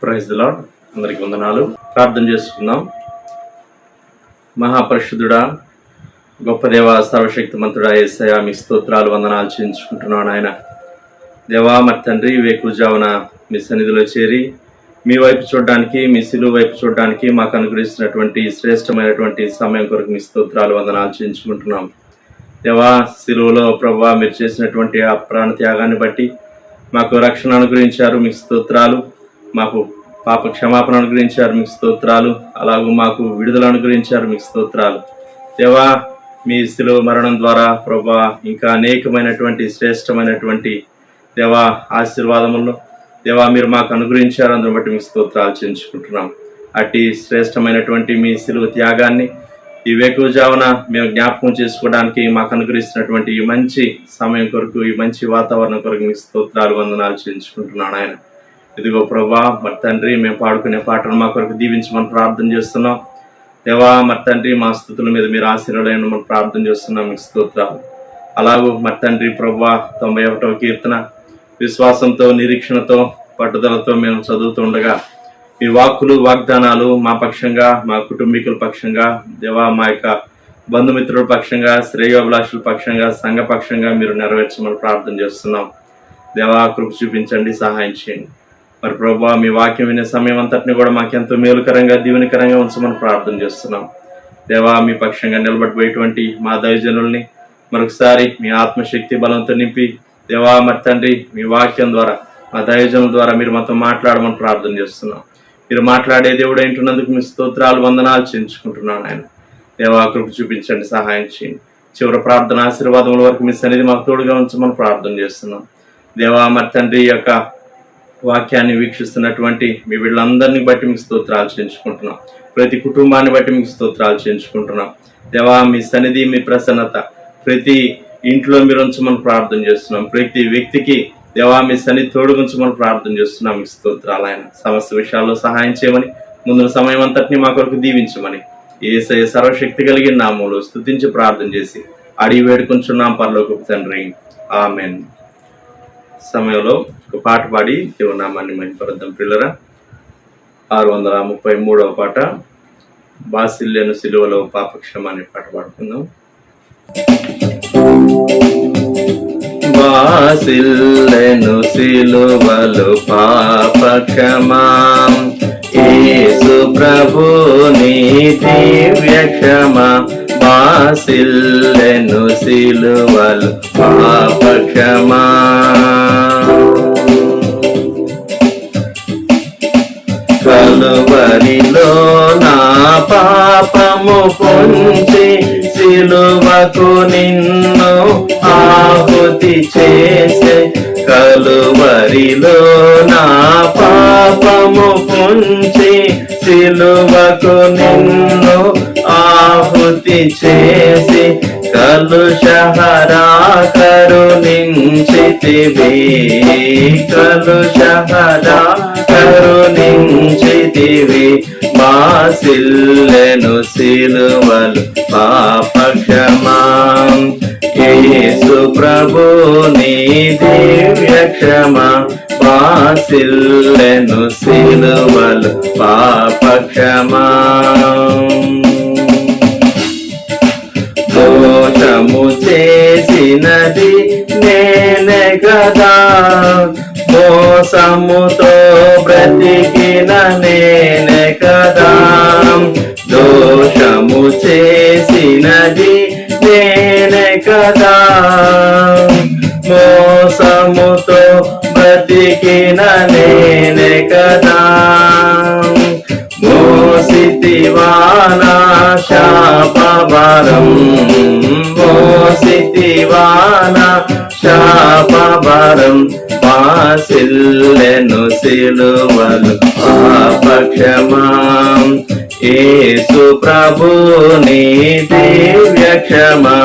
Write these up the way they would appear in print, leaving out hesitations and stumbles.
Praise the lord. అందరికి వందనాలు. ప్రార్థన చేసుకుందాం. మహాపరిశుద్ధుడా, గొప్ప దేవ, సర్వశక్తిమంతుడా యేసయ్యా, మీ స్తోత్రాలు వందనాలు చెల్లించుకుంటున్నాను. ఆయన దేవా, మరి తండ్రి, వేకుజామున మీ సన్నిధిలో చేరి మీ వైపు చూడడానికి, మీ సిలువ వైపు చూడడానికి మాకు అనుగ్రహిస్తున్నటువంటి శ్రేష్టమైనటువంటి సమయం కొరకు మీ స్తోత్రాలు వందనాలు చెల్లించుకుంటున్నాం. దేవా, సిలువలో ప్రభువా మీరు చేసినటువంటి ఆ ప్రాణ త్యాగాన్ని బట్టి మాకు రక్షణ అనుగ్రహించారు, మీకు స్తోత్రాలు. మాకు పాప క్షమాపణ అనుగ్రహించారు, మీకు స్తోత్రాలు. అలాగూ మాకు విడుదల అనుగ్రహించారు, మీకు స్తోత్రాలు. దేవా, మీ సిలువ మరణం ద్వారా ప్రభువా ఇంకా అనేకమైనటువంటి శ్రేష్టమైనటువంటి దేవా ఆశీర్వాదములను దేవా మీరు మాకు అనుగ్రహించారు. అందుని బట్టి మీకు స్తోత్రాలు చెల్లించుకుంటున్నాం. అట్టి శ్రేష్టమైనటువంటి మీ సిలువ త్యాగాన్ని ఈ వేకువజామున మేము జ్ఞాపకం చేసుకోవడానికి మాకు అనుగ్రహిస్తున్నటువంటి ఈ మంచి సమయం కొరకు, ఈ మంచి వాతావరణం కొరకు మీకు స్తోత్రాలు వందనాలు చెల్లించుకుంటున్నాను. ఆయన ఇదిగో ప్రభా, మరి తండ్రి, మేము పాడుకునే పాటలు మా కొరకు దీవించమని ప్రార్థన చేస్తున్నాం. దేవా, మరి తండ్రి, మా స్తుతుల మీద మీరు ఆశీర్వాదం మనం ప్రార్థన చేస్తున్నాం, మీకు స్తోత్రాలు. అలాగూ మరి తండ్రి ప్రభా, 91వ కీర్తన విశ్వాసంతో, నిరీక్షణతో, పట్టుదలతో మేము చదువుతుండగా మీ వాక్కులు, వాగ్దానాలు మా పక్షంగా, మా కుటుంబీకుల పక్షంగా, దేవా మా యొక్క బంధుమిత్రుల పక్షంగా, శ్రేయోభిలాషుల పక్షంగా, సంఘ పక్షంగా మీరు నెరవేర్చమని ప్రార్థన చేస్తున్నాం. దేవా, కృప చూపించండి, సహాయం చేయండి. మరి ప్రభువా, మీ వాక్యం వినే సమయం అంతటిని కూడా మాకెంతో మేలుకరంగా, దీవెనకరంగా ఉంచమని ప్రార్థన చేస్తున్నాం. దేవా, మీ పక్షంగా నిలబడిపోయేటువంటి మా దైవజనుల్ని మరొకసారి మీ ఆత్మశక్తి బలంతో నింపి దేవా, మరి తండ్రి, మీ వాక్యం ద్వారా మా దైవజనుల ద్వారా మీరు మాతో మాట్లాడమని ప్రార్థన చేస్తున్నాం. మీరు మాట్లాడే దేవుడు ఏంటున్నందుకు మీ స్తోత్రాలు వందనాలు చెల్లించుకుంటున్నాను. ఆయన దేవా, కృప చూపించండి, సహాయం చేయండి. చివరి ప్రార్థన ఆశీర్వాదముల వరకు మీ సన్నిధి మాకు తోడుగా ఉంచమని ప్రార్థన చేస్తున్నాం. దేవా, మరి తండ్రి, యొక్క వాక్యాన్ని వీక్షిస్తున్నటువంటి మీ వీళ్ళందరినీ బట్టి మీకు స్తోత్రాలు చెల్లించుకుంటున్నాం. ప్రతి కుటుంబాన్ని బట్టి మీకు స్తోత్రాలు చెల్లించుకుంటున్నాం. దేవా, మీ సన్నిధి, మీ ప్రసన్నత ప్రతి ఇంట్లో మీరు ఉంచమని ప్రార్థన చేస్తున్నాం. ప్రతి వ్యక్తికి దేవా మీ సన్నిధి తోడుగుంచమని ప్రార్థన చేస్తున్నాం. మీకు స్తోత్రాలు. ఆయన సమస్త విషయాల్లో సహాయం చేయమని, ముందున్న సమయం అంతటినీ మా కొరకు దీవించమని యేసయ్య సర్వశక్తి కలిగిన నామములో స్తుతించి ప్రార్థన చేసి అడిగి వేడుకుంటున్నాం పరలోకపు తండ్రి, ఆమెన్. సమయంలో ఒక పాట పాడి దేవుని నామాన్ని మహిమపరుద్దాం ప్రియులారా. 633వ పాట, బాసిల్లెను సిలువలో పాపక్షమ అనే పాట పాడుకుందాం. బాసిల్లెను సిలువలో పాపక్షమా, యేసు ప్రభు నీ దివ్య క్షమా. బాసిల్లెను సిలువలో పాపక్షమా, కలువరిలో నా పాపము పొంచి సిలువకు నిన్ను ఆహుతి చేసే. కలువరిలో నా పాపము పొంచి సిలువకు నిన్ను ఆహుతి చేసి. కలుషహరా కరుణించితివి, కలుషహరా కరుణించితివి. బాసిల్లెను సిలువలో పాపక్షమా, యేసు ప్రభు నీ దివ్య క్షమా. బాసిల్లెను సిలువలో పాపక్షమా, దోషము చేసినది నేనే కదా, మోసముతో బ్రతికిన నేనే కదా. దోషము చేసినది నేనే కదా, మోసముతో బ్రతికిన నేనే కదా. మోసితివానా శాపభారం, మోసితివానా శాపభారం. బాసిల్లెను సిలువలో పాపక్షమా, యేసు ప్రభు నీ దివ్య క్షమా.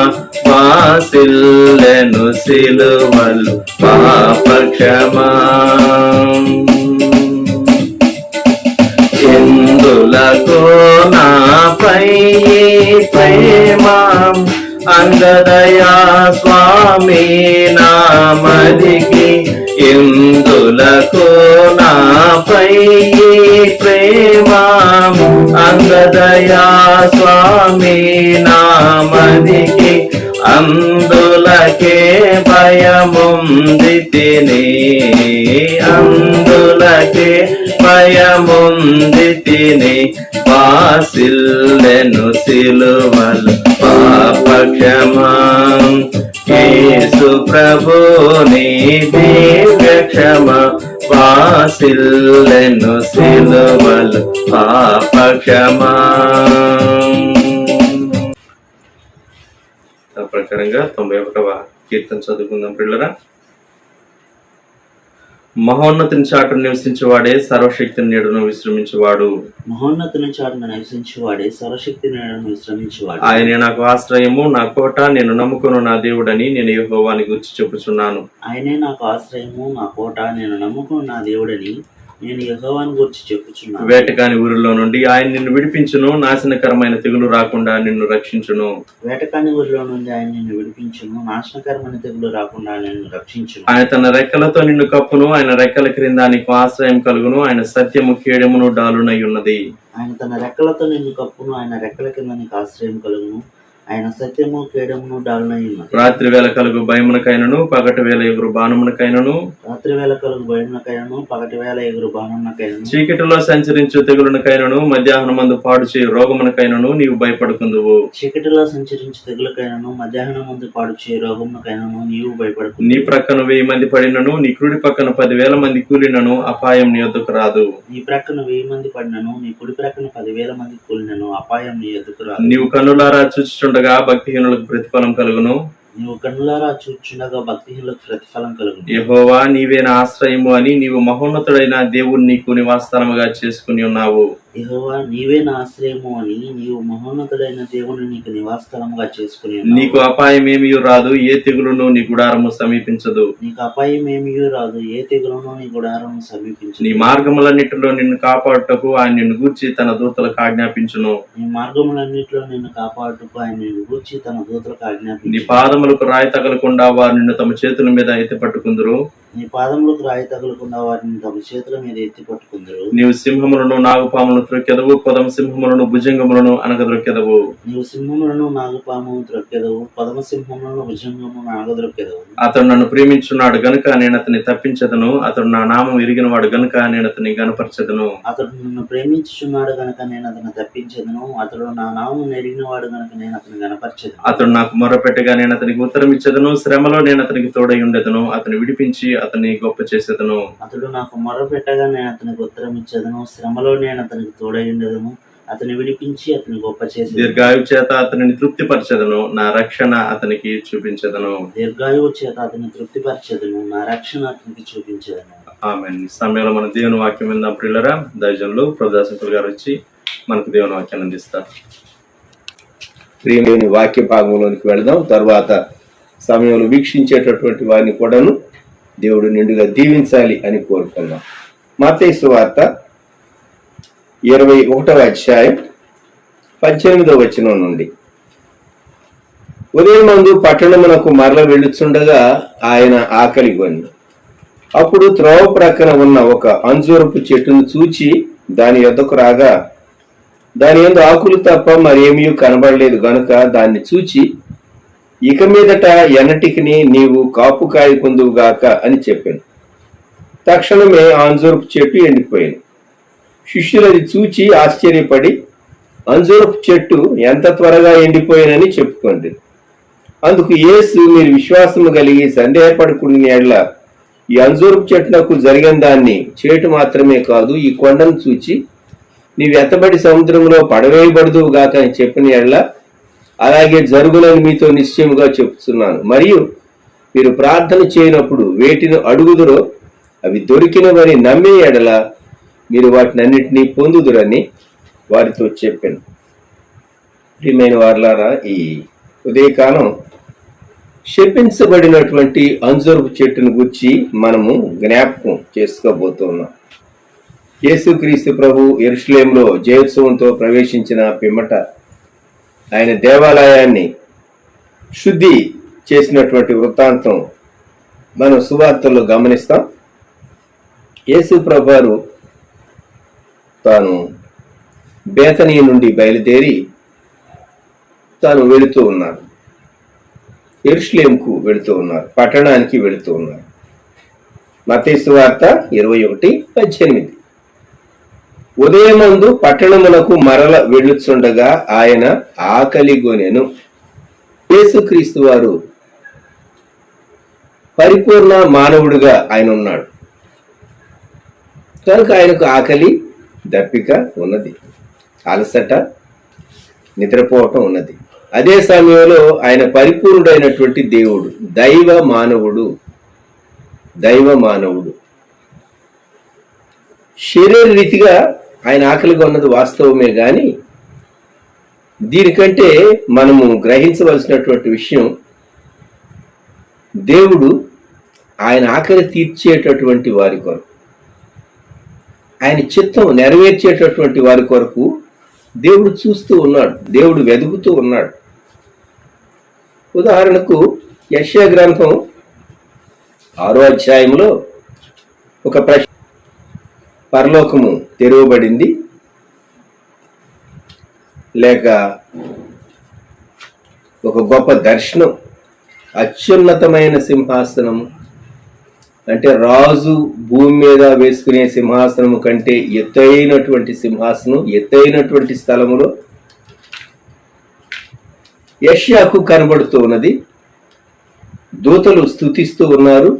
బాసిల్లెను సిలువలో పాపక్షమా. ఎందులకు నాపై ప్రేమ, అంగదయా స్వామి నామదికి. ఎందులకు నాపై దయా స్వామి నామదికి అందులకే భయముంది తిని, అందులకే భయముంది తిని. వాసిల్లెను సిలువలు పాప క్షమా, యేసు ప్రభు నీ దివ్య క్షమ. వాసిల్లెను సిలువలు పాప క్షమా. ప్రకారంగా 91వ కీర్తన చదువుకుందాం పిల్లరా. మహోన్నతిని చాటును నివసించేవాడే సర్వశక్తి నీడను విశ్రమించేవాడు. మహోన్నతిని చాటును నివసించేవాడే సర్వశక్తి నీడను విశ్రమించేవాడు. ఆయనే నాకు ఆశ్రయము, నా కోట, నేను నమ్ముకున్న నా దేవుడని నేను యెహోవాని గురించి చెప్పుచున్నాను. ఆయనే నాకు ఆశ్రయము, నా కోట, నేను నమ్ముకున్న నా దేవుడని నేను యెహోవాని గురించి చెప్పుచున్నాను. వేటకాని ఊరిలో నుండి ఆయన నిన్ను విడిపించును, నాశనకరమైన తెగులు రాకుండా నిన్ను రక్షించును. వేటకాని ఊరిలో నుండి ఆయన నిన్ను విడిపించును, నాశనకరమైన తెగులు రాకుండా నిన్ను రక్షించును. ఆయన తన రెక్కలతో నిన్ను కప్పును, ఆయన రెక్కల క్రింద నీకు ఆశ్రయం కలుగును. ఆయన సత్యము కేడమును డాలునై ఉన్నది. ఆయన తన రెక్కలతో నిన్ను కప్పును, ఆయన రెక్కల కింద నీకు ఆశ్రయం కలుగును. ఆయన సత్యము కేడమును డాలునై ఉన్నది. రాత్రి వేళ కలుగు భయమునకైనను, పగటి వేళ ఎగురు బాణమునకైనను, రాత్రి వేళ కలుగు భయమునకైనను, పగటి వేళ ఎగురు బాణమునకైనను, చీకటిలో సంచరించు తెగులునకైనను, మధ్యాహ్నమందు పాడు చేయు రోగమునకైనను నీవు భయపడుకుందువు. చీకటిలో సంచరించు తెగులకైనను, మధ్యాహ్నం ముందు పాడు చేయు రోగమునకైనను నీవు భయపడకు. నీ ప్రక్కన 1000 మంది పడినను, నీ కుడి పక్కన 10,000 మంది కూలినను అపాయం నీ యొద్దకు రాదు. నీ ప్రక్కన 1000 మంది పడినను, నీ కుడి ప్రక్కన 10,000 మంది కూలినను అపాయం నీ యొద్దకు రాదు. నీవు కన్నులారా చూచుచుండగా భక్తిహీనులకు ప్రతిఫలం కలుగును. నీవు కన్నులారా చూచుచుండగా భక్తిహీనులకు ప్రతిఫలం కలుగును. యెహోవా నీవే నా ఆశ్రయము అని నీవు మహోన్నతుడైన దేవుని నీకు నివాసస్థలముగా చేసుకుని ఉన్నావు. యెహోవా నీవే నా ఆశ్రయము అని నీవు మహోన్నతుడైన దేవుని నీకు నివాసస్థలముగా చేసుకుని నీకు అపాయం ఏమీ రాదు, ఏ తెగులును నీ గుడారము సమీపించదు. నీకు అపాయం ఏమీ రాదు, ఏ తెగులును నీ గుడారము సమీపించదు. నీ మార్గములన్నిటిలో నిన్ను కాపాడుటకు ఆయన నిన్ను గూర్చి తన దూతలకు ఆజ్ఞాపించును. నీ మార్గములన్నిటిలో నిన్ను కాపాడుటకు ఆయన నిన్ను గూర్చి తన దూతలకు ఆజ్ఞాపించును. నీ పాదములకు రాయి తగలకుండా వారు నిన్ను తమ చేతుల మీద ఎత్తి పట్టుకుందురు. నీ పాదములకు రాయి తగలకుండా వారిని తమ చేతుల మీద ఎత్తి పట్టుకుందరు. నీవు సింహములను నాగుపాములను త్రొక్కెదవు, కొదమ సింహములను భుజంగములను అనగద్రొక్కెదవు. నీవు సింహములను నాగుపాము త్రొక్కెదవు, కొదమ సింహములను భుజంగములను అనగద్రొక్కెదవు. అతడు నన్ను ప్రేమించున్నాడు గనుక నేను అతన్ని తప్పించదను, అతడు నా నామం ఎరిగిన వాడు గనుక నేను అతన్ని గనపరచదను. అతడు నన్ను ప్రేమించుచున్నాడు గనుక నేను అతన్ని తప్పించదను, అతడు నా నామం ఎరిగిన వాడు గనుక నేను అతన్ని గనపరచదను. అతడు నాకు మొర్రపెట్టగా నేను అతనికి ఉత్తరం ఇచ్చేదను, శ్రమలో నేను అతనికి తోడై ఉండేదను, అతని విడిపించి అతన్ని గొప్ప చేసేదను. అతడు నాకు మొర్రపెట్టగా నేను అతనికి ఉత్తరం ఇచ్చేదను, శ్రమలో నేను అతనికి తోడై ఉండేదను, అతని విడిపించి అతని గొప్ప చేసి దీర్ఘాయువు చేత అతనిని తృప్తిపరచదను, నా రక్షణ అతనికి చూపించదను. దీర్ఘాయువు చేత అతని తృప్తిపరచదను, నా రక్షణ అతనికి చూపించదను. ఆమేన్. ఈ సమయంలో మన దేవుని వాక్యం విందాం ప్రియులరా. దైవజనులు ప్రభుదాసంకులు గారు వచ్చి మనకు దేవుని వాక్యాన్ని అందిస్తారు. ప్రియమైన వాక్య భాగంలోనికి వెళదాం. తర్వాత సమయంలో వీక్షించేటటువంటి వారిని కూడాను దేవుడు నిండుగా దీవించాలి అని కోరుకున్నాం. మత్తయి సువార్త 21వ అధ్యాయం 18వ వచనం నుండి. ఉదయం మందు పట్టణమునకు మరల వెళ్ళుచుండగా ఆయన ఆకలి కొని, అప్పుడు త్రోవ ప్రక్కన ఉన్న ఒక అంజూరపు చెట్టును చూచి దాని యొద్దకు రాగా దాని యందు ఆకులు తప్ప మరేమీ కనబడలేదు గనుక దాన్ని చూచి, ఇక మీదట ఎన్నటికి నీవు కాపు కాయకుందువుగాక అని చెప్పాను. తక్షణమే అంజూరపు చెట్టు ఎండిపోయాను. శిష్యులు అది చూచి ఆశ్చర్యపడి, అంజూరపు చెట్టు ఎంత త్వరగా ఎండిపోయానని చెప్పుకోండి. అందుకు యేసు, మీరు విశ్వాసము కలిగి సందేహపడకుని ఎడల ఈ అంజూరపు చెట్టునకు జరిగిన దాన్ని చేటు మాత్రమే కాదు, ఈ కొండను చూచి నీవు ఎత్తబడి సముద్రంలో పడవేయబడదువు గాక అని చెప్పిన ఎడల అలాగే జరుగునని మీతో నిశ్చయముగా చెప్తున్నాను. మరియు మీరు ప్రార్థన చేయనప్పుడు వేటిని అడుగుదురో అవి దొరికినవని నమ్మే ఎడల మీరు వాటిని అన్నిటినీ పొందుదురని వారితో చెప్పాను. ప్రియమైన వారలారా, ఈ ఉదయకాలం శపించబడినటువంటి అంజూరపు చెట్టును గురించి మనము జ్ఞాపకం చేసుకోబోతున్నాం. యేసుక్రీస్తు ప్రభు యెరూషలేములో జయోత్సవంతో ప్రవేశించిన పిమ్మట ఆయన దేవాలయాన్ని శుద్ధి చేసినటువంటి వృత్తాంతం మనం సువార్తల్లో గమనిస్తాం. యేసు ప్రభువారు తాను బేతనీ నుండి బయలుదేరి తాను వెళుతూ ఉన్నారు. యెరూషలేముకు వెళుతూ ఉన్నారు, పట్టణానికి వెళుతూ ఉన్నారు. మత్తయి సువార్త 21:18. ఉదయమందు పట్టణమునకు మరల వెళ్ళుచుండగా ఆయన ఆకలిగొనెను. యేసుక్రీస్తు వారు పరిపూర్ణ మానవుడిగా ఆయన ఉన్నాడు కనుక ఆయనకు ఆకలి, దప్పిక ఉన్నది, అలసట, నిద్రపోవటం ఉన్నది. అదే సమయంలో ఆయన పరిపూర్ణుడైనటువంటి దేవుడు, దైవ మానవుడు. శరీర రీతిగా ఆయన ఆకలిగా ఉన్నది వాస్తవమే, కానీ దీనికంటే మనము గ్రహించవలసినటువంటి విషయం, దేవుడు ఆయన ఆకలి తీర్చేటటువంటి వారి కొరకు, ఆయన చిత్తం నెరవేర్చేటటువంటి వారి కొరకు దేవుడు చూస్తూ ఉన్నాడు, దేవుడు వెతుకుతూ ఉన్నాడు. ఉదాహరణకు యెషయా గ్రంథం 6వ అధ్యాయంలో ఒక ప్రశ్న, పరలోకము తెరవబడింది లేక ఒక గొప్ప దర్శనం, అత్యున్నతమైన సింహాసనము అంటే రాజు భూమి మీద వేసుకునే సింహాసనము కంటే ఎత్తైనటువంటి సింహాసనం, ఎత్తైనటువంటి స్థలములో యెషయాకు కనబడుతూ ఉన్నది. దూతలు స్తుతిస్తూ ఉన్నారు.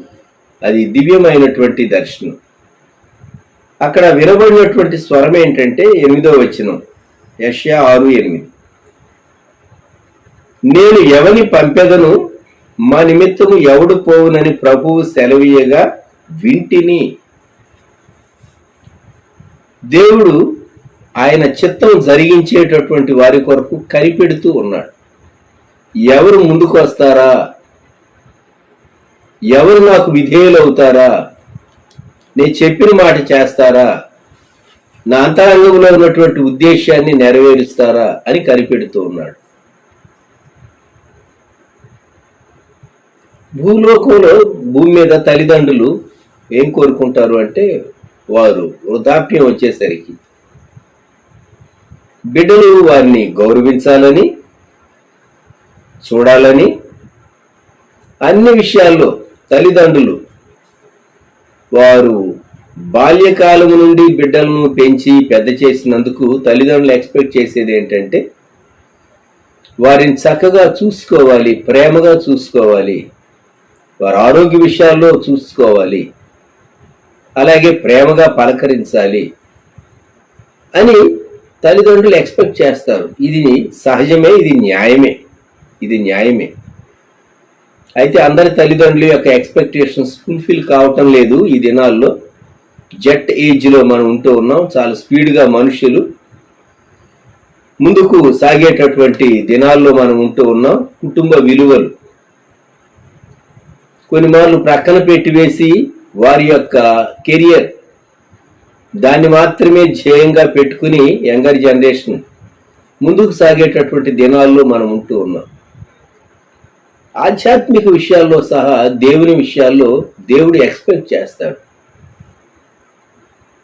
అది దివ్యమైనటువంటి దర్శనం. అక్కడ వినబడినటువంటి స్వరం ఏంటంటే 8వ వచనం, యెషయా 6:8. నేను ఎవని పంపెదను, మా నిమిత్తము ఎవడు పోవునని ప్రభువు సెలవీయగా వింటిని. దేవుడు ఆయన చిత్తం జరిగించేటటువంటి వారి కొరకు కనిపెడుతూ ఉన్నాడు. ఎవరు ముందుకు వస్తారా, ఎవరు నాకు విధేయులవుతారా, నేను చెప్పిన మాట చేస్తారా, నా అంతరంగంలో ఉన్నటువంటి ఉద్దేశాన్ని నెరవేరుస్తారా అని కనిపెడుతూ ఉన్నాడు. భూలోకంలో, భూమి మీద తల్లిదండ్రులు ఏం కోరుకుంటారు అంటే, వారు వృద్ధాప్యం వచ్చేసరికి బిడ్డలు వారిని గౌరవించాలని, చూడాలని, అన్ని విషయాల్లో తల్లిదండ్రులు వారు బాల్యకాలం నుండి బిడ్డలను పెంచి పెద్ద చేసినందుకు తల్లిదండ్రులు ఎక్స్పెక్ట్ చేసేది ఏంటంటే, వారిని చక్కగా చూసుకోవాలి, ప్రేమగా చూసుకోవాలి, వారి ఆరోగ్య విషయాల్లో చూసుకోవాలి, అలాగే ప్రేమగా పలకరించాలి అని తల్లిదండ్రులు ఎక్స్పెక్ట్ చేస్తారు. ఇది సహజమే, ఇది న్యాయమే. అయితే అందరి తల్లిదండ్రుల యొక్క ఎక్స్పెక్టేషన్స్ ఫుల్ఫిల్ కావటం లేదు. ఈ దినాల్లో జెట్ ఏజ్లో మనం ఉంటూ ఉన్నాం. చాలా స్పీడ్గా మనుషులు ముందుకు సాగేటటువంటి దినాల్లో మనం ఉంటూ ఉన్నాం. కుటుంబ విలువలు కొన్ని మార్లు ప్రక్కన పెట్టివేసి వారి యొక్క కెరియర్ దాన్ని మాత్రమే ధ్యేయంగా పెట్టుకుని యంగర్ జనరేషన్ ముందుకు సాగేటటువంటి దినాల్లో మనం ఉంటూ ఉన్నాం. ఆధ్యాత్మిక విషయాల్లో సహా దేవుని విషయాల్లో దేవుడు ఎక్స్పెక్ట్ చేస్తాడు.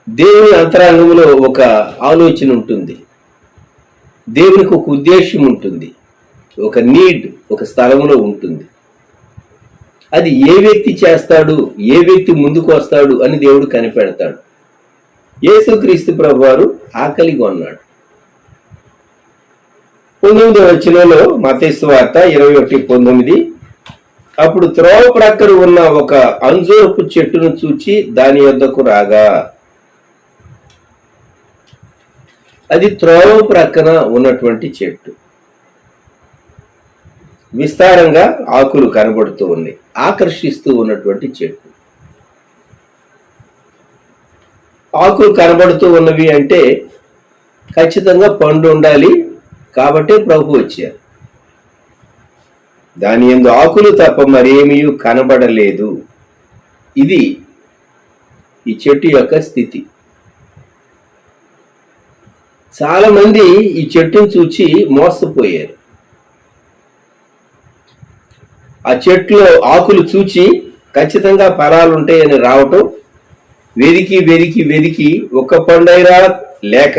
దేవుని అంతరంగంలో ఒక ఆలోచన ఉంటుంది, దేవునికి ఒక ఉద్దేశం ఉంటుంది, ఒక నీడ్ ఒక స్థలంలో ఉంటుంది. అది ఏ వ్యక్తి చేస్తాడు, ఏ వ్యక్తి ముందుకు వస్తాడు అని దేవుడు కనిపెడతాడు. యేసుక్రీస్తు ప్రభువారు ఆకలిగా ఉన్నాడు. 19వ వచనంలో మత్తయి సువార్త 21:19, అప్పుడు త్రోవ ప్రక్కన ఉన్న ఒక అంజూరపు చెట్టును చూచి దాని యొద్దకు రాగా. అది త్రోవ ప్రక్కన ఉన్నటువంటి చెట్టు, విస్తారంగా ఆకులు కనబడుతూ ఉన్నాయి, ఆకర్షిస్తూ ఉన్నటువంటి చెట్టు. ఆకులు కనబడుతూ ఉన్నవి అంటే ఖచ్చితంగా పండు ఉండాలి, కాబట్టే ప్రభు వచ్చారు. దాని యందు ఆకులు తప్ప మరేమీ కనబడలేదు. ఇది ఈ చెట్టు యొక్క స్థితి. చాలా మంది ఈ చెట్టును చూచి మోసపోయారు. ఆ చెట్టులో ఆకులు చూచి ఖచ్చితంగా ఫలాలు ఉంటాయని రావటం, వెదికి ఒక్క పండైరా లేక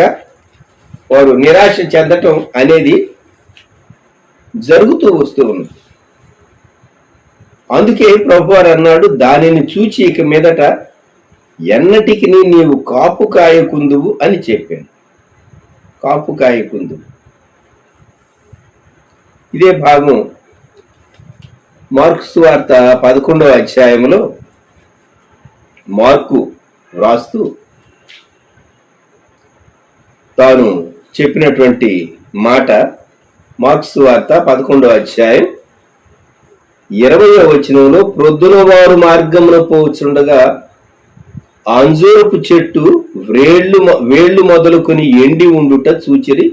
వారు నిరాశ చెందటం అనేది జరుగుతూ వస్తూ ఉంది. అందుకే ప్రభువారు అన్నాడు, దానిని చూచి ఇక మీదట ఎన్నటికి నీవు కాపు కాయకుందువు అని చెప్పాను. కాపు కాయకుందువు. ఇదే భాగం మార్కు సువార్త 11వ అధ్యాయంలో మార్కు వ్రాస్తూ తాను చెప్పినటువంటి మాట. మార్కు సువార్త 11వ అధ్యాయం 20వ వచనంలో, ప్రొద్దున వారు మార్గమున పోవచ్చుండగా అంజూరపు చెట్టు వేళ్లు మొదలుకొని ఎండి ఉండుట చూచిరి.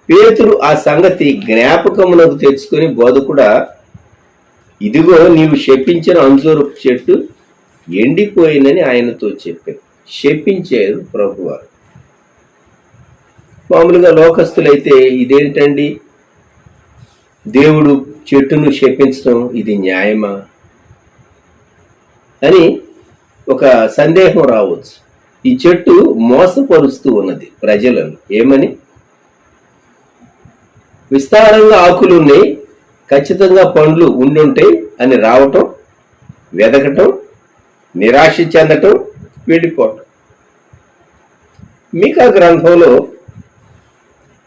పేతురు ఆ సంగతి జ్ఞాపకమునకు తెచ్చుకొని, బోధకుడా, ఇదిగో నీవు శపించిన అంజూరపు చెట్టు ఎండిపోయిందని ఆయనతో చెప్పారు. శపించారు ప్రభువారు. మామూలుగా లోకస్తులైతే ఇదేంటండి, దేవుడు చెట్టును శపించడం ఇది న్యాయమా అని ఒక సందేహం రావచ్చు. ఈ చెట్టు మోసపరుస్తూ ఉన్నది ప్రజలను. ఏమని? విస్తారంగా ఆకులు ఉన్నాయి, ఖచ్చితంగా పండ్లు ఉండుంటాయి అని రావటం, వెదకటం, నిరాశ చెందటం, వెళ్ళిపోవటం. మీకా గ్రంథంలో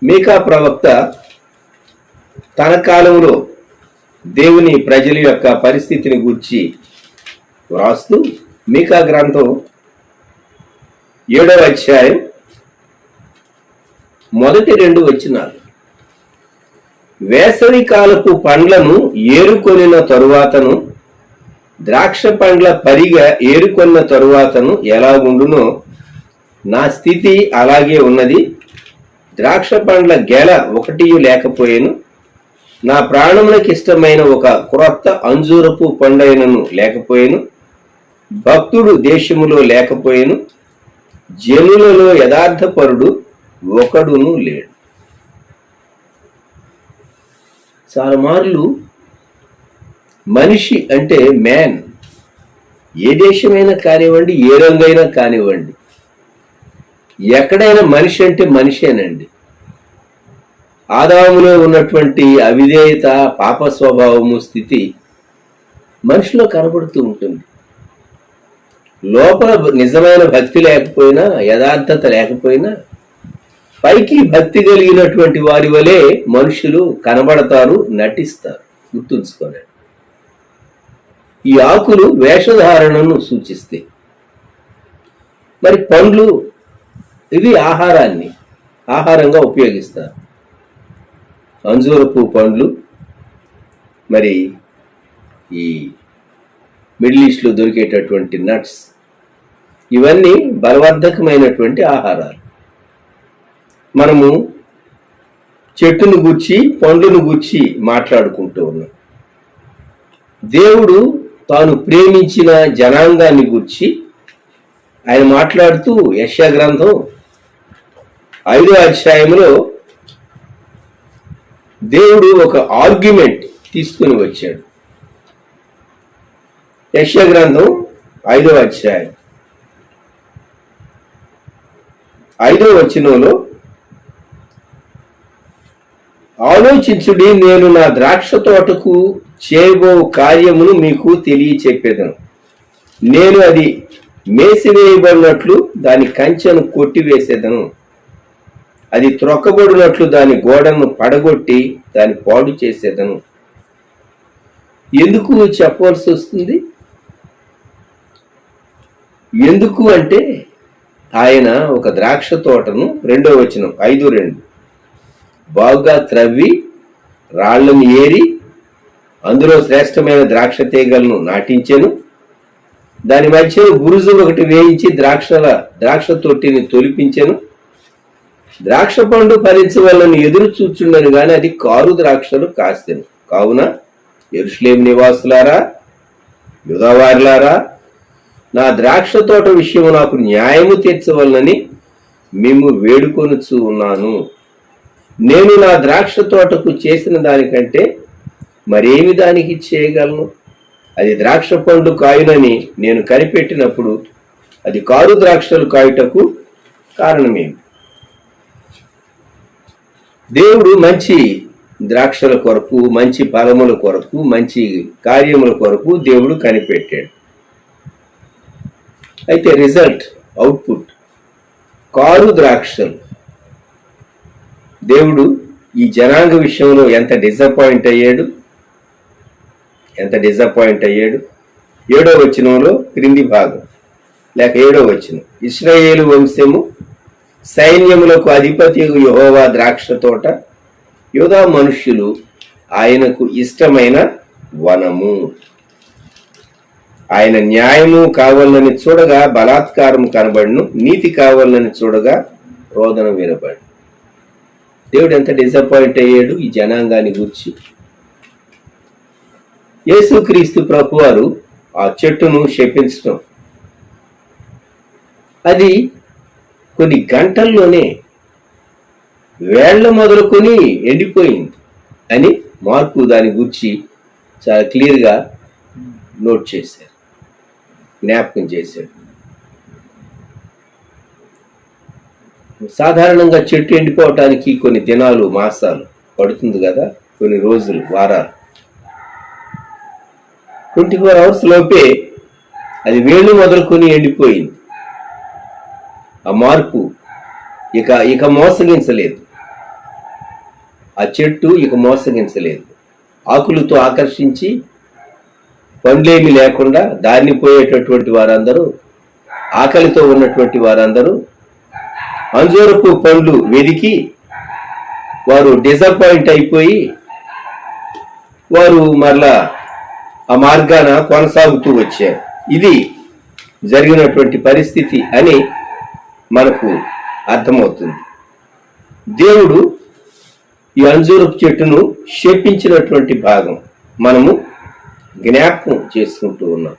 మీకా ప్రవక్త తన కాలంలో దేవుని ప్రజల యొక్క పరిస్థితిని గూర్చి వ్రాస్తూ, మీకా గ్రంథం 7వ అధ్యాయం మొదటి 2 వచనాలు, వేసవి కాలపు పండ్లను ఏరుకొనిన తరువాతను, ద్రాక్ష పండ్ల పరిగ ఏరుకొన్న తరువాతను ఎలాగుండునో నా స్థితి అలాగే ఉన్నది. ద్రాక్ష పండ్ల గెల ఒకటి లేకపోయేను, నా ప్రాణములకు ఇష్టమైన ఒక క్రొత్త అంజూరపు పండైనను లేకపోయేను, భక్తుడు దేశములో లేకపోయేను, జనులలో యథార్థపరుడు ఒకడును లేడు. చాలా మార్లు మనిషి అంటే మ్యాన్, ఏ దేశమైనా కానివ్వండి, ఏ రంగైనా కానివ్వండి, ఎక్కడైనా మనిషి అంటే మనిషేనండి. ఆదాములో ఉన్నటువంటి అవిధేయత, పాప స్వభావము స్థితి మనిషిలో కనబడుతూ ఉంటుంది. లోపల నిజమైన భక్తి లేకపోయినా, యథార్థత లేకపోయినా, పైకి భక్తి కలిగినటువంటి వారి వలె మనుషులు కనబడతారు, నటిస్తారు. గుర్తుంచుకోండి. ఈ ఆకులు వేషధారణను సూచిస్తాయి. మరి పండ్లు ఇవి ఆహారంగా ఉపయోగిస్తారు. అంజూరపు పండ్లు మరి ఈ మిడిల్ ఈస్ట్లో దొరికేటటువంటి నట్స్, ఇవన్నీ బలవర్ధకమైనటువంటి ఆహారాలు. మనము చెట్టును గూర్చి, పండ్లను గూర్చి మాట్లాడుకుంటూ ఉన్నాం. దేవుడు తాను ప్రేమించిన జనాంగాన్ని గూర్చి ఆయన మాట్లాడుతూ యెషయా గ్రంథం 5వ అధ్యాయంలో దేవుడు ఒక ఆర్గ్యుమెంట్ తీసుకుని వచ్చాడు. యెషయా గ్రంథం 5వ అధ్యాయం 5వ వచనంలో, ఆలోచించుడి, నేను నా ద్రాక్ష తోటకు చేయబో కార్యమును మీకు తెలియచెప్పేదను. నేను అది మేసివేయబడినట్లు దాని కంచెను కొట్టివేసేదను, అది త్రొక్కబడినట్లు దాని గోడను పడగొట్టి దాన్ని పాడు చేసేదను. ఎందుకు చెప్పవలసి వస్తుంది? ఎందుకు అంటే ఆయన ఒక ద్రాక్ష తోటను, 2వ వచనం 5:2, బాగా త్రవ్వి రాళ్లను ఏరి అందులో శ్రేష్టమైన ద్రాక్ష తీగలను నాటించెను, దాని మధ్యలో బురుజు ఒకటి వేయించి ద్రాక్ష తొట్టిని తొలిపించెను. ద్రాక్ష పండు ఫలించవలని ఎదురు చూచుండను గాని అది కారు ద్రాక్షలు కాస్తెను. కావున యెరూషలేము నివాసులారా, యూదావారులారా, నా ద్రాక్ష తోట విషయము నాకు న్యాయము తీర్చవలనని మేము వేడుకొనుచు ఉన్నాను. నేను నా ద్రాక్ష తోటకు చేసిన దానికంటే మరేమి దానికి చేయగలను? అది ద్రాక్ష పండు కాయునని నేను కనిపెట్టినప్పుడు అది కారు ద్రాక్షలు కాయుటకు కారణమేమి? దేవుడు మంచి ద్రాక్షల కొరకు, మంచి ఫలముల కొరకు, మంచి కార్యముల కొరకు దేవుడు కనిపెట్టాడు. అయితే రిజల్ట్, అవుట్పుట్ కారు ద్రాక్షలు. దేవుడు ఈ జనాంగ విషయంలో ఎంత డిసప్పాయింట్ అయ్యాడు. 7వ వచనంలో క్రింది భాగం లేక 7వ వచనం, ఇశ్రాయేలు వంశము సైన్యములకు అధిపతి యెహోవా ద్రాక్ష తోట, యూదా మనుష్యులు ఆయనకు ఇష్టమైన వనము. ఆయన న్యాయము కావాలని చూడగా బలాత్కారం కనబడును, నీతి కావాలని చూడగా రోదన వినబడు. దేవుడు ఎంత డిసప్పాయింట్ అయ్యాడు ఈ జనాంగాన్ని గురించి. యేసుక్రీస్తు ప్రభువారు ఆ చెట్టును శపించటం, అది కొన్ని గంటల్లోనే వేళ్ల మొదలుకొని ఎండిపోయింది అని మార్కు దాని గురించి చాలా క్లియర్గా నోట్ చేశారు, జ్ఞాపకం చేశాడు. సాధారణంగా చెట్టు ఎండిపోవటానికి కొన్ని దినాలు, మాసాలు పడుతుంది కదా, కొన్ని రోజులు, వారాలు. 24 hours లోపే అది వేళ్ళు మొదలుకొని ఎండిపోయింది. ఆ మార్పు ఇక మోసగించలేదు, ఆ చెట్టు ఇక మోసగించలేదు. ఆకులతో ఆకర్షించి పండ్లేమి లేకుండా దారిని పోయేటటువంటి వారందరూ, ఆకలితో ఉన్నటువంటి వారందరూ అంజూరపు పండ్లు వెదికి వారు డిసప్పాయింట్ అయిపోయి వారు మరలా ఆ మార్గాన కొనసాగుతూ వచ్చారు. ఇది జరిగినటువంటి పరిస్థితి అని మనకు అర్థమవుతుంది. దేవుడు ఈ అంజూరపు చెట్టును శపించినటువంటి భాగం మనము జ్ఞాపకం చేసుకుంటూ ఉన్నాం.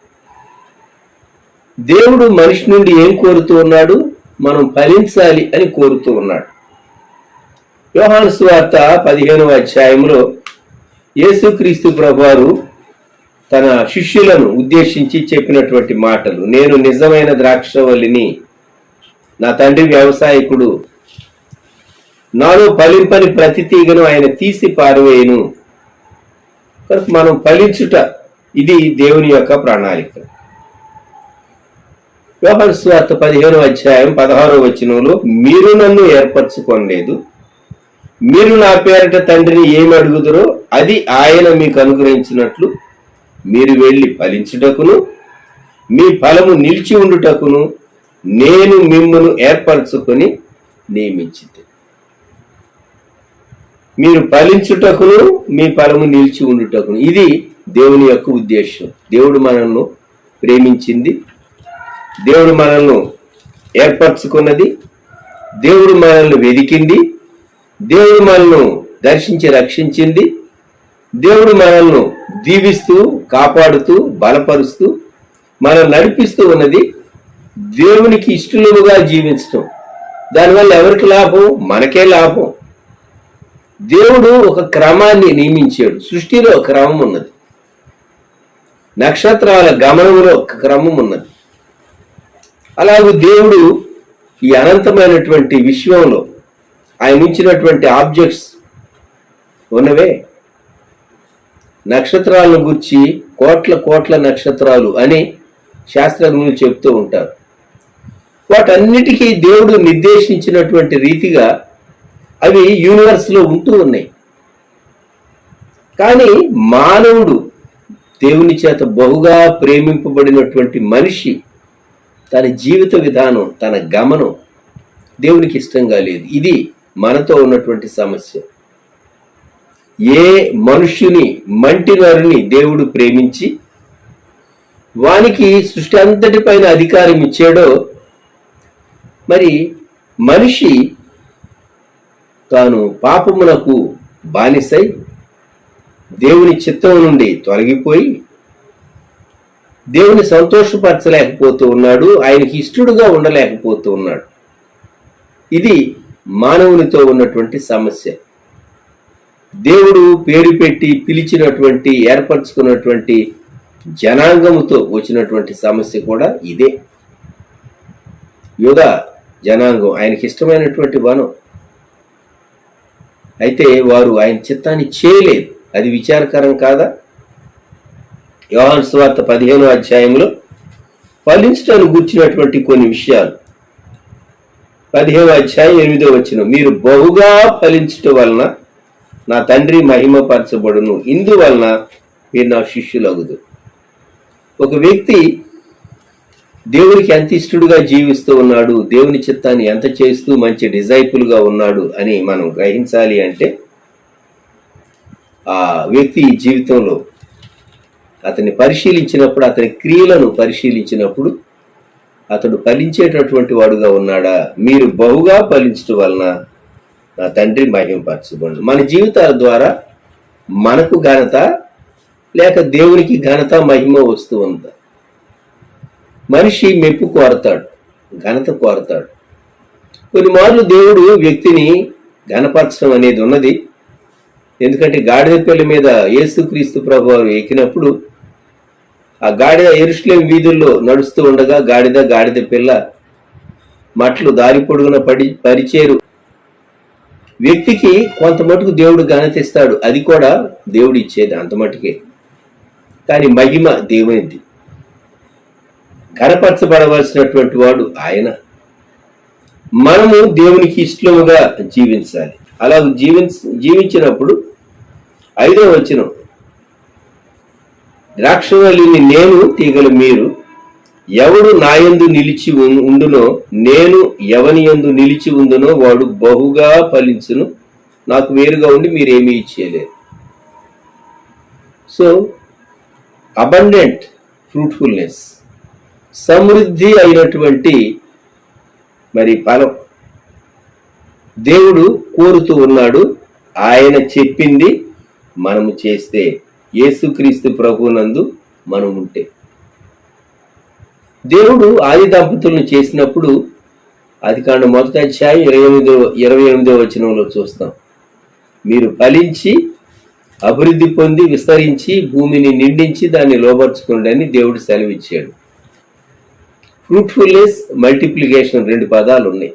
దేవుడు మనిషి నుండి ఏం కోరుతూ ఉన్నాడు? మనం ఫలించాలి అని కోరుతూ ఉన్నాడు. యోహాను సువార్త 15వ అధ్యాయంలో యేసుక్రీస్తు ప్రభువారు తన శిష్యులను ఉద్దేశించి చెప్పినటువంటి మాటలు, నేను నిజమైన ద్రాక్షవల్లిని, నా తండ్రి వ్యవసాయకుడు, నాలో ఫలింపని ప్రతి తీగను ఆయన తీసి పారవేయును. కనుక మనం ఫలించుట, ఇది దేవుని యొక్క ప్రణాళిక. యోహాను సువార్త 15వ అధ్యాయం 16వ వచనంలో, మీరు నన్ను ఏర్పరచుకోలేదు, మీరు నా పేరట తండ్రిని ఏమి అడుగుదరో అది ఆయన మీకు అనుగ్రహించినట్లు మీరు వెళ్ళి ఫలించుటకును మీ ఫలము నిలిచి ఉండుటకును నేను మిమ్మును ఏర్పరచుకొని నియమించితి. మీరు ఫలించుటకును మీ ఫలము నిలిచి ఉండుటకును, ఇది దేవుని యొక్క ఉద్దేశం. దేవుడు మనల్ని ప్రేమించింది, దేవుడు మనల్ని ఏర్పరచుకున్నది, దేవుడు మనల్ని వెదికింది, దేవుడు మనల్ని దర్శించి రక్షించింది, దేవుడు మనల్ని దీవిస్తూ, కాపాడుతూ, బలపరుస్తూ, మనల్ని నడిపిస్తూ ఉన్నది దేవునికి ఇష్టలుగా జీవించటం. దానివల్ల ఎవరికి లాభం? మనకే లాభం. దేవుడు ఒక క్రమాన్ని నియమించాడు. సృష్టిలో ఒక క్రమం ఉన్నది, నక్షత్రాల గమనంలో ఒక క్రమం ఉన్నది. అలాగే దేవుడు ఈ అనంతమైనటువంటి విశ్వంలో ఆయన ఉంచినటువంటి ఆబ్జెక్ట్స్ ఉన్నవే. నక్షత్రాలను గురించి కోట్ల నక్షత్రాలు అని శాస్త్రజ్ఞులు చెప్తూ ఉంటారు. వాటన్నిటికీ దేవుడు నిర్దేశించినటువంటి రీతిగా అవి యూనివర్స్ లో ఉంటూ ఉన్నాయి. కానీ మానవుడు, దేవుని చేత బహుగా ప్రేమింపబడినటువంటి మనిషి, తన జీవిత విధానం, తన గమనం దేవునికి ఇష్టంగా లేదు. ఇది మనతో ఉన్నటువంటి సమస్య. ఏ మనుష్యుని, మంటి నరుని దేవుడు ప్రేమించి వానికి సృష్టి అంతటి పైన అధికారం ఇచ్చాడో, మరి మనిషి తాను పాపమునకు బానిసై దేవుని చిత్తం నుండి తొలగిపోయి దేవుని సంతోషపరచలేకపోతూ ఉన్నాడు, ఆయనకి ఇష్టడుగా ఉండలేకపోతూ ఉన్నాడు. ఇది మానవునితో ఉన్నటువంటి సమస్య. దేవుడు పేరు పెట్టి పిలిచినటువంటి, ఏర్పరచుకున్నటువంటి జనాంగముతో వచ్చినటువంటి సమస్య కూడా ఇదే. యూదా జనాంగం ఆయనకి ఇష్టమైనటువంటి వనం. అయితే వారు ఆయన చిత్తాన్ని చేయలేదు. అది విచారకరం కాదా? యోహాను సువార్త 15వ అధ్యాయంలో ఫలించటాన్ని గూర్చినటువంటి కొన్ని విషయాలు. 15వ అధ్యాయం 8వ వచనం, మీరు బహుగా ఫలించటం వలన నా తండ్రి మహిమపరచబడును, ఇందువలన మీరు నా శిష్యులగుదు. ఒక వ్యక్తి దేవునికి ఎంత ఇష్టడుగా జీవిస్తూ ఉన్నాడు, దేవుని చిత్తాన్ని ఎంత చేస్తూ మంచి డిజైపుల్గా ఉన్నాడు అని మనం గ్రహించాలి అంటే ఆ వ్యక్తి జీవితంలో అతన్ని పరిశీలించినప్పుడు, అతని క్రియలను పరిశీలించినప్పుడు అతడు ఫలించేటటువంటి వాడుగా ఉన్నాడా? మీరు బహుగా ఫలించడం వలన నా తండ్రి మహిమపరచబడును. మన జీవితాల ద్వారా మనకు ఘనత లేక దేవునికి ఘనత మహిమ వస్తూ ఉందా? మనిషి మెప్పు కోరతాడు, ఘనత కోరతాడు. కొన్ని మార్లు దేవుడు వ్యక్తిని ఘనపరచడం అనేది ఉన్నది. ఎందుకంటే గాడిద పిల్ల మీద యేసుక్రీస్తు ప్రభు వారు ఎక్కినప్పుడు ఆ గాడిద యెరూషలేము వీధుల్లో నడుస్తూ ఉండగా గాడిద పిల్ల మట్లు దారి పొడుగున పరిచేరు వ్యక్తికి కొంత మటుకు దేవుడు ఘనత ఇస్తాడు. అది కూడా దేవుడు ఇచ్చేది అంత మటుకే. కానీ మహిమ దేవునిది. ఘనపరచబడవలసినటువంటి వాడు ఆయన. మనము దేవునికి ఇష్టముగా జీవించాలి. అలా జీవించినప్పుడు 5వ వచనం, ద్రాక్షవల్లిని నేను, తీగలు మీరు, ఎవడు నాయందు నిలిచి ఉండునో, నేను ఎవని యందు నిలిచి ఉండునో వాడు బహుగా ఫలించును, నాకు వేరుగా ఉండి మీరేమీ ఇచ్చేయలేరు. సో అబండెంట్ ఫ్రూట్ఫుల్నెస్, సమృద్ధి అయినటువంటి మరి ఫలం దేవుడు కోరుతూ ఉన్నాడు. ఆయన చెప్పింది మనము చేస్తే, యేసుక్రీస్తు ప్రభునందు మనం ఉంటే. దేవుడు ఆది దంపతులను చేసినప్పుడు ఆదికాండం 1వ అధ్యాయం 28వ వచనంలో చూస్తాం, మీరు ఫలించి అభివృద్ధి పొంది విస్తరించి భూమిని నిండించి దాన్ని లోపరుచుకోండి అని దేవుడు సెలవిచ్చాడు. ఫ్రూట్ఫుల్నెస్, మల్టిప్లికేషన్ 2 పదాలు ఉన్నాయి.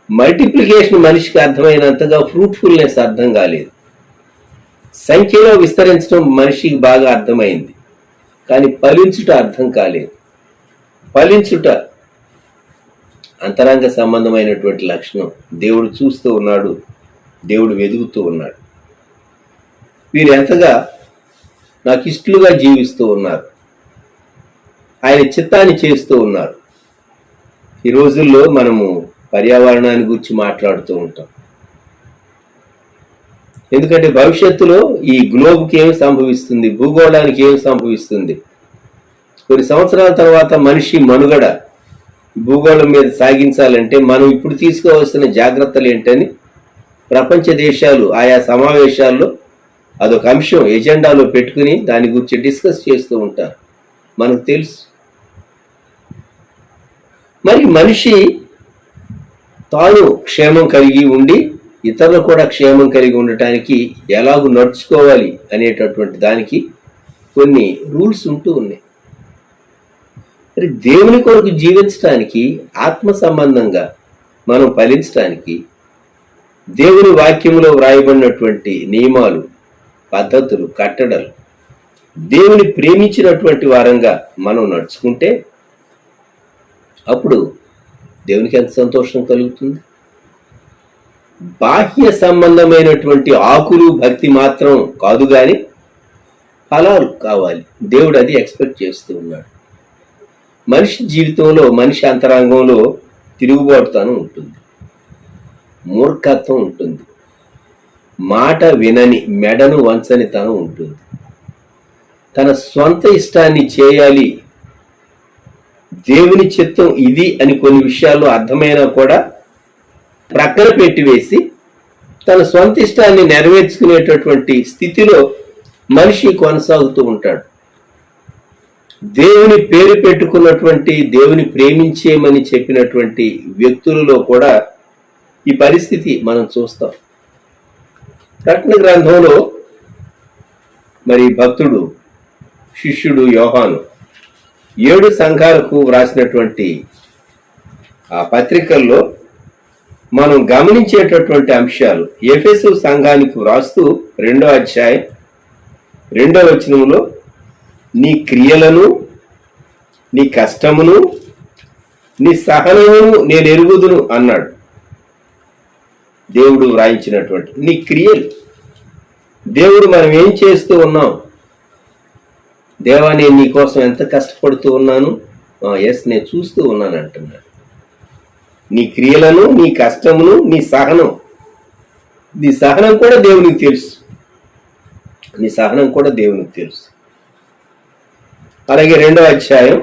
మల్టిప్లికేషన్ మనిషికి అర్థమైనంతగా ఫ్రూట్ఫుల్నెస్ అర్థం కాలేదు. సంఖ్యలో విస్తరించడం మనిషికి బాగా అర్థమైంది, కానీ ఫలించుట అర్థం కాలేదు. ఫలించుట అంతరంగ సంబంధమైనటువంటి లక్షణం. దేవుడు చూస్తూ ఉన్నాడు, దేవుడు వెదుగుతూ ఉన్నాడు. వీరు ఎంతగా నాకు ఇష్టలుగా జీవిస్తూ ఉన్నారు, ఆయన చిత్తాన్ని చేస్తూ ఉన్నారు. ఈ రోజుల్లో మనము పర్యావరణాన్ని గురించి మాట్లాడుతూ ఉంటాం. ఎందుకంటే భవిష్యత్తులో ఈ గ్లోబ్కి ఏమి సంభవిస్తుంది, భూగోళానికి ఏమి సంభవిస్తుంది, కొన్ని సంవత్సరాల తర్వాత మనిషి మనుగడ భూగోళం మీద సాగించాలంటే మనం ఇప్పుడు తీసుకోవాల్సిన జాగ్రత్తలు ఏంటని ప్రపంచ దేశాలు ఆయా సమావేశాల్లో అదొక అంశం ఎజెండాలో పెట్టుకుని దాని గురించి డిస్కస్ చేస్తూ ఉంటారు. మనకు తెలుసు. మరి మనిషి తాను క్షేమం కలిగి ఉండి ఇతరులు కూడా క్షేమం కలిగి ఉండటానికి ఎలాగూ నడుచుకోవాలి అనేటటువంటి దానికి కొన్ని రూల్స్ ఉంటూ ఉన్నాయి. మరి దేవుని కొరకు జీవించడానికి, ఆత్మ సంబంధంగా మనం ఫలించడానికి దేవుని వాక్యంలో వ్రాయబడినటువంటి నియమాలు, పద్ధతులు, కట్టడలు, దేవుని ప్రేమించినటువంటి వారంగా మనం నడుచుకుంటే అప్పుడు దేవునికి ఎంత సంతోషం కలుగుతుంది. బాహ్య సంబంధమైనటువంటి ఆకులు భక్తి మాత్రం కాదు, కానీ ఫలాలు కావాలి. దేవుడు అది ఎక్స్పెక్ట్ చేస్తూ ఉన్నాడు. మనిషి జీవితంలో, మనిషి అంతరంగంలో తిరుగుబాటుతనం ఉంటుంది, మూర్ఖత్వం ఉంటుంది, మాట వినని మెడను వంచని తనం ఉంటుంది. తన స్వంత ఇష్టాన్ని చేయాలి, దేవుని చిత్తం ఇది అని కొన్ని విషయాల్లో అర్థమైనా కూడా ప్రక్కన పెట్టివేసి తన స్వంత ఇష్టాన్ని నెరవేర్చుకునేటటువంటి స్థితిలో మనిషి కొనసాగుతూ ఉంటాడు. దేవుని పేరు పెట్టుకున్నటువంటి, దేవుని ప్రేమించేయమని చెప్పినటువంటి వ్యక్తులలో కూడా ఈ పరిస్థితి మనం చూస్తాం. ప్రకటన గ్రంథంలో మరి భక్తుడు, శిష్యుడు యోహాను 7 సంఘాలకు వ్రాసినటువంటి ఆ పత్రికల్లో మనం గమనించేటటువంటి అంశాలు ఎఫెసు సంఘానికి వ్రాస్తూ 2వ అధ్యాయం 2వ వచనంలో నీ క్రియలను, నీ కష్టమును, నీ సహనమును నేను ఎరుగుదును అన్నాడు. దేవుడు వ్రాయించినటువంటి నీ క్రియలు, దేవుడు మనం ఏం చేస్తూ ఉన్నాం, దేవా నేను నీకోసం ఎంత కష్టపడుతూ ఉన్నాను, ఎస్ నేను చూస్తూ ఉన్నాను అంటున్నాడు. నీ క్రియలను, నీ కష్టమును, నీ సహనం, నీ సహనం కూడా దేవునికి తెలుసు, నీ సహనం కూడా దేవునికి తెలుసు. అలాగే 2వ అధ్యాయం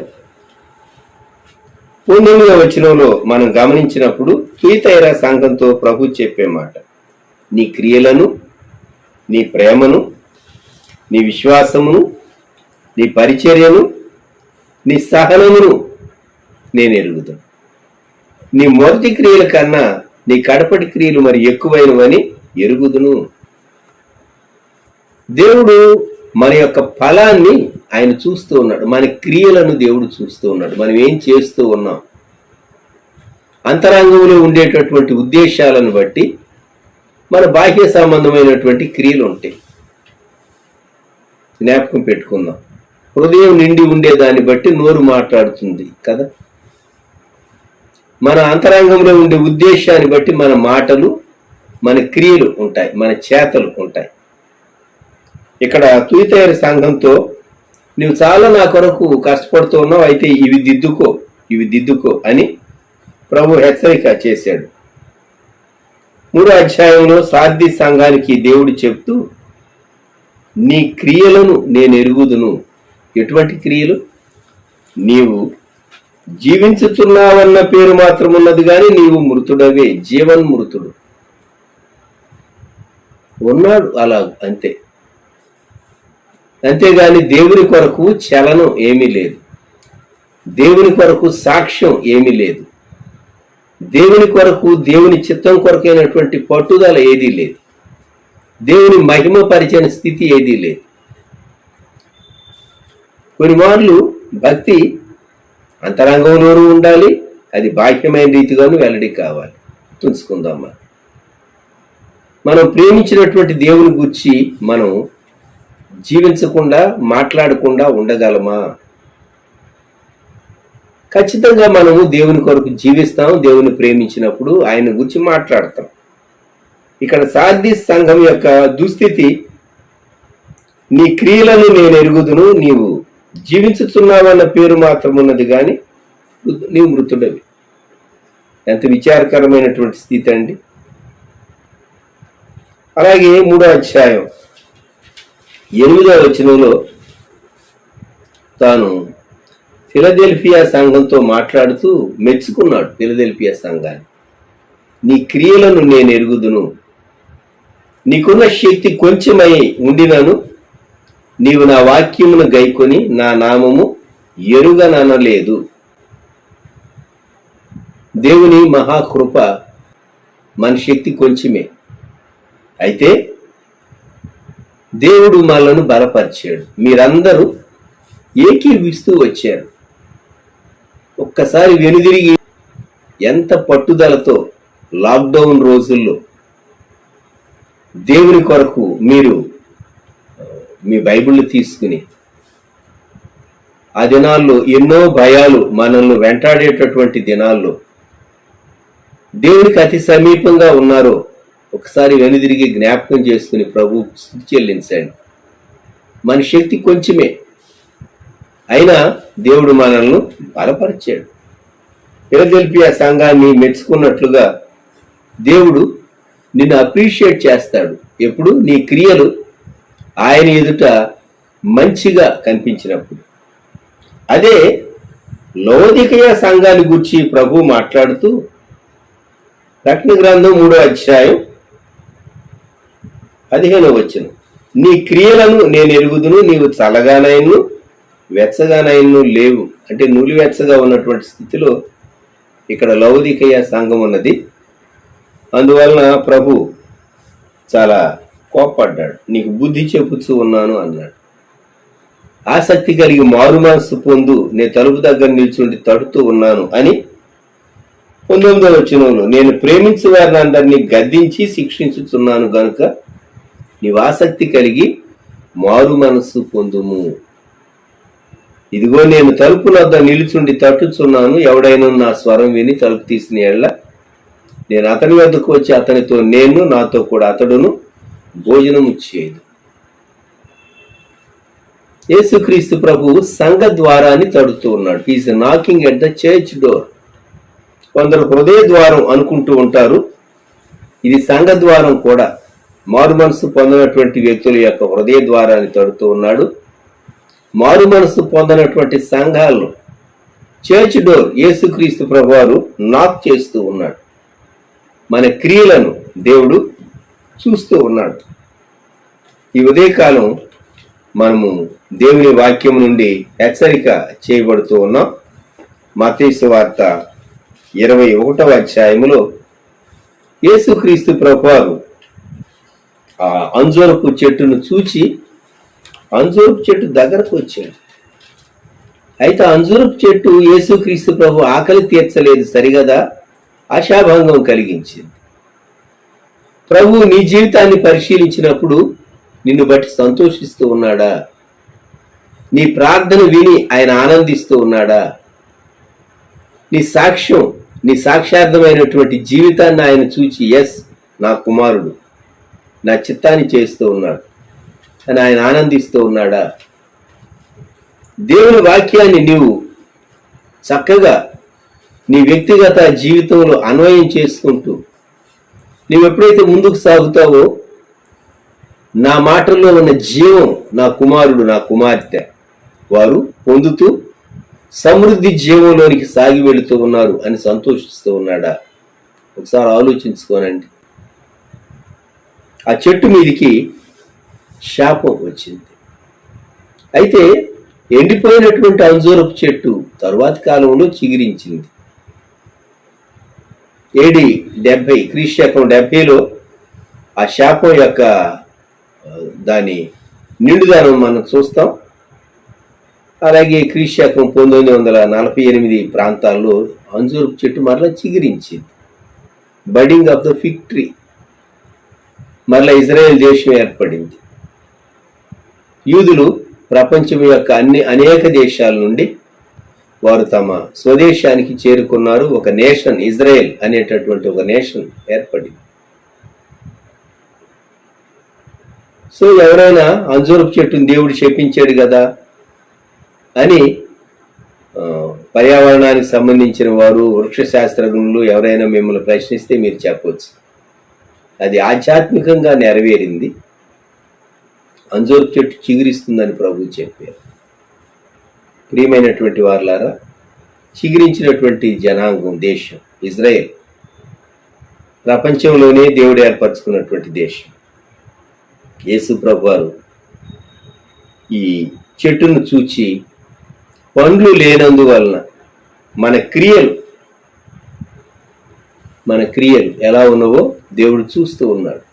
19వ వచనంలో మనం గమనించినప్పుడు తుయతైర సంఘంతో ప్రభు చెప్పే మాట, నీ క్రియలను, నీ ప్రేమను, నీ విశ్వాసమును, నీ పరిచర్యను, నీ సహనమును నేను ఎరుగుతాను. నీ మొదటి క్రియల కన్నా నీ కడపటి క్రియలు మరి ఎక్కువైనవని ఎరుగుదును. దేవుడు మన యొక్క ఫలాన్ని ఆయన చూస్తూ ఉన్నాడు, మన క్రియలను దేవుడు చూస్తూ ఉన్నాడు, మనం ఏం చేస్తూ ఉన్నాం. అంతరంగంలో ఉండేటటువంటి ఉద్దేశాలను బట్టి మన బాహ్య సంబంధమైనటువంటి క్రియలు ఉంటాయి. జ్ఞాపకం పెట్టుకుందాం, హృదయం నిండి ఉండేదాన్ని బట్టి నోరు మాట్లాడుతుంది కదా. మన అంతరంగంలో ఉండే ఉద్దేశాన్ని బట్టి మన మాటలు, మన క్రియలు ఉంటాయి, మన చేతలు ఉంటాయి. ఇక్కడ తుయతైర సంఘంతో నువ్వు చాలా నా కొరకు కష్టపడుతూ ఉన్నావు, అయితే ఇవి దిద్దుకో అని ప్రభు హెచ్చరిక చేశాడు. 3వ అధ్యాయంలో సార్ది సంఘానికి దేవుడు చెప్తూ నీ క్రియలను నేను ఎరుగుదును. ఎటువంటి క్రియలు? నీవు జీవించుతున్నావన్న పేరు మాత్రం ఉన్నది కానీ నీవు మృతుడవే, జీవన్మృతుడు ఉన్నాడు అలా, అంతేగాని దేవుని కొరకు చలనం ఏమీ లేదు, దేవుని కొరకు సాక్ష్యం ఏమీ లేదు, దేవుని కొరకు, దేవుని చిత్తం కొరకైనటువంటి పట్టుదల ఏదీ లేదు, దేవుని మహిమ పరిచయ స్థితి ఏదీ లేదు. కొన్ని మార్లు భక్తి అంతరంగంలోనూ ఉండాలి, అది బాహ్యమైన రీతిగాను వెల్లడి కావాలి. తెలుసుకుందామా, మనం ప్రేమించినటువంటి దేవుని గురించి మనం జీవించకుండా, మాట్లాడకుండా ఉండగలమా? ఖచ్చితంగా మనము దేవుని కొరకు జీవిస్తాం, దేవుని ప్రేమించినప్పుడు ఆయన గురించి మాట్లాడతాం. ఇక్కడ సార్ది సంఘం యొక్క దుస్థితి, నీ క్రియలను నేను ఎరుగుదును, నీవు జీవించుతున్నావన్న పేరు మాత్రం ఉన్నది కానీ నీవు మృతుడవి. ఎంత విచారకరమైనటువంటి స్థితి అండి. అలాగే 3వ అధ్యాయం 8వ వచనంలో తాను ఫిలదెల్ఫియా సంఘంతో మాట్లాడుతూ మెచ్చుకున్నాడు ఫిలదెల్ఫియా సంఘాన్ని. నీ క్రియలను నేను ఎరుగుదును, నీకున్న శక్తి కొంచెమై ఉండినను నీవు నా వాక్యమును గైకొని నా నామము ఎరుగననలేదు. దేవుని మహాకృప, మన శక్తి కొంచెమే, అయితే దేవుడు మనలను బలపరిచాడు. మీరందరూ ఏకీవిస్తూ వచ్చారు. ఒక్కసారి వెనుదిరిగి ఎంత పట్టుదలతో లాక్డౌన్ రోజుల్లో దేవుని కొరకు మీరు మీ బైబిళ్ళు తీసుకుని, ఆ దినాల్లో ఎన్నో భయాలు మనల్ని వెంటాడేటటువంటి దినాల్లో దేవునికి అతి సమీపంగా ఉన్నారో ఒకసారి వెనుదిరిగి జ్ఞాపకం చేసుకుని ప్రభు స్తుతి చెల్లించండి. మన శక్తి కొంచెమే, అయినా దేవుడు మనల్ని బలపరిచాడు. ఫిలదెల్ఫియా సంఘాన్ని మెచ్చుకున్నట్లుగా దేవుడు నిన్ను అప్రిషియేట్ చేస్తాడు ఎప్పుడు? నీ క్రియలు ఆయన ఎదుట మంచిగా కనిపించినప్పుడు. అదే లవోదికయ సంఘాన్ని గురించి ప్రభు మాట్లాడుతూ ప్రకటన గ్రంథం 3వ అధ్యాయం 15వ వచనం, నీ క్రియలను నేను ఎరుగుదును, నీవు చల్లగానైను వెచ్చగానైను లేవు. అంటే నులివెచ్చగా ఉన్నటువంటి స్థితిలో ఇక్కడ లవోదికయ సంఘం ఉన్నది. అందువలన ప్రభు చాలా కోప్పడ్డాడు. నీకు బుద్ధి చెప్పుతూ ఉన్నాను అన్నాడు. ఆసక్తి కలిగి మారు మనసు పొందు, నేను తలుపు దగ్గర నిల్చుండి తడుతూ ఉన్నాను అని 19వ వచనంలో, నేను ప్రేమించు వారిని అందరినీ గద్దించి శిక్షించుచున్నాను గనుక నీవు ఆసక్తి కలిగి మారు మనస్సు పొందుము. ఇదిగో నేను తలుపు వద్ద నిలుచుండి తట్టుచున్నాను, ఎవడైనా నా స్వరం విని తలుపు తీసిన ఎడల నేను అతని వద్దకు వచ్చి అతనితో నేను, నాతో కూడా అతడును భోజనము చేయదు. యేసుక్రీస్తు ప్రభువు సంఘ ద్వారాన్ని తడుతూ ఉన్నాడు. He is knocking at the church door. కొందరు హృదయ ద్వారం అనుకుంటూ ఉంటారు, ఇది సంఘ ద్వారం కూడా. మారు మనసు పొందినటువంటి వ్యక్తుల యొక్క హృదయ ద్వారాన్ని తడుతూ ఉన్నాడు. మారు మనసు పొందినటువంటి సంఘాలను చర్చ్ డోర్ యేసుక్రీస్తు ప్రభువారు నాక్ చేస్తూ ఉన్నాడు. మన క్రియలను దేవుడు చూస్తూ ఉన్నాడు. ఈ ఉదయకాలం మనము దేవుని వాక్యం నుండి హెచ్చరిక చేయబడుతూ ఉన్నాం. మత్తయి సువార్త 21వ అధ్యాయములో యేసుక్రీస్తు ప్రభువారు ఆ అంజూరపు చెట్టును చూచి అంజూరపు చెట్టు దగ్గరకు వచ్చాడు. అయితే అంజూరపు చెట్టు యేసుక్రీస్తు ప్రభు ఆకలి తీర్చలేదు, సరిగదా ఆశాభంగం కలిగించింది. ప్రభు నీ జీవితాన్ని పరిశీలించినప్పుడు నిన్ను బట్టి సంతోషిస్తూ ఉన్నాడా? నీ ప్రార్థన విని ఆయన ఆనందిస్తూ ఉన్నాడా? నీ సాక్ష్యం, నీ సాక్ష్యార్థమైనటువంటి జీవితాన్ని ఆయన చూచి, ఎస్ నా కుమారుడు నా చిత్తాన్ని చేస్తూ ఉన్నాడు అని ఆయన ఆనందిస్తూ ఉన్నాడా? దేవుని వాక్యాన్ని నీవు చక్కగా నీ వ్యక్తిగత జీవితంలో అన్వయం చేసుకుంటూ నీవు ఎప్పుడైతే ముందుకు సాగుతావో, నా మాటల్లో ఉన్న జీవం నా కుమారుడు నా కుమార్తె వారు పొందుతూ సమృద్ధి జీవంలోనికి సాగి వెళుతూ ఉన్నారు అని సంతోషిస్తూ ఉన్నాడా? ఒకసారి ఆలోచించుకోనండి. ఆ చెట్టు మీదికి శాపం వచ్చింది. అయితే ఎండిపోయినటువంటి అంజూరపు చెట్టు తరువాతి కాలంలో చిగురించింది. AD 70 క్రీస్తు 70లో ఆ శాపం యొక్క దాని నిండుదనం మనం చూస్తాం. అలాగే క్రీస్తు 1948 ప్రాంతాల్లో అంజూరపు చెట్టు మరలా చిగురించింది. Budding of the fig tree. మరలా ఇజ్రాయెల్ దేశం ఏర్పడింది. యూదులు ప్రపంచం యొక్క అనేక దేశాల నుండి వారు తమ స్వదేశానికి చేరుకున్నారు. ఒక నేషన్, ఇజ్రాయెల్ అనేటటువంటి ఒక నేషన్ ఏర్పడింది. సో ఎవరైనా అంజూరపు చెట్టును దేవుడు శపించాడు కదా అని పర్యావరణానికి సంబంధించిన వారు, వృక్ష శాస్త్రజ్ఞులు ఎవరైనా మిమ్మల్ని ప్రశ్నిస్తే మీరు చెప్పవచ్చు, అది ఆధ్యాత్మికంగా నెరవేరింది. అంజూరపు చెట్టు చిగురిస్తుందని ప్రభు చెప్పారు. ప్రియమైనటువంటి వారులారా, చిగురించినటువంటి జనాంగం దేశం ఇజ్రాయెల్ ప్రపంచంలోనే దేవుడు ఏర్పరచుకున్నటువంటి దేశం. యేసు ప్రభు వారు ఈ చెట్టును చూచి పండ్లు లేనందువలన మన క్రియలు ఎలా ఉన్నవో దేవుడు చూస్తూ ఉన్నాడు.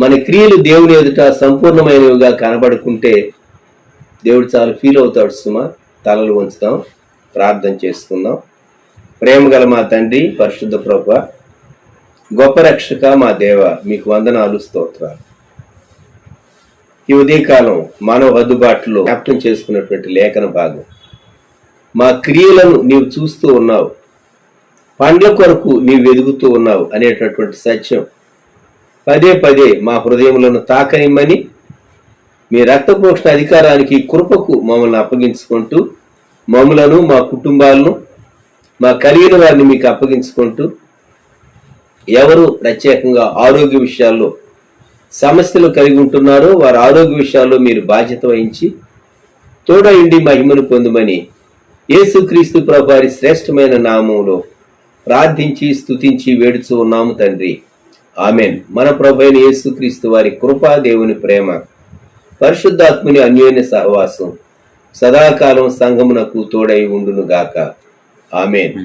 మన క్రియలు దేవుని ఎదుట సంపూర్ణమైనవిగా కనబడుకుంటే దేవుడు చాలా ఫీల్ అవుతాడు. సుమా, తలలు ఉంచుదాం, ప్రార్థన చేసుకుందాం. ప్రేమ గల మా తండ్రి, పరిశుద్ధ ప్రభువా, గొప్ప రక్షక మా దేవ, మీకు వందనాలు, స్తోత్రాలు. ఈ ఉదయకాలం మానవ హద్దుబాటులో జ్ఞాపకం చేసుకున్నటువంటి లేఖన భాగం, మా క్రియలను నీవు చూస్తూ ఉన్నావు, పండ్ల కొరకు నీవు వెదుగుతూ ఉన్నావు అనేటటువంటి సత్యం పదే పదే మా హృదయములను తాకనిమ్మని మీ రక్తప్రోక్షణ అధికారానికి, కృపకు మమ్మల్ని అప్పగించుకుంటూ, మమ్మలను, మా కుటుంబాలను, మా కలిగిన వారిని మీకు అప్పగించుకుంటూ, ఎవరు ప్రత్యేకంగా ఆరోగ్య విషయాల్లో సమస్యలు కలిగి ఉంటున్నారో వారి ఆరోగ్య విషయాల్లో మీరు బాధ్యత వహించి తోడయుండి మహిమను పొందుమని యేసుక్రీస్తు ప్రభువారి శ్రేష్టమైన నామములో ప్రార్థించి స్తుతించి వేడుచూ ఉన్నాము తండ్రి. ఆమెన్. మన ప్రభువైన యేసుక్రీస్తు వారి కృపా, దేవుని ప్రేమ, పరిశుద్ధాత్ముని అన్యోన్య సహవాసం సదాకాలం సంఘమునకు తోడై ఉండును గాక. ఆమెన్.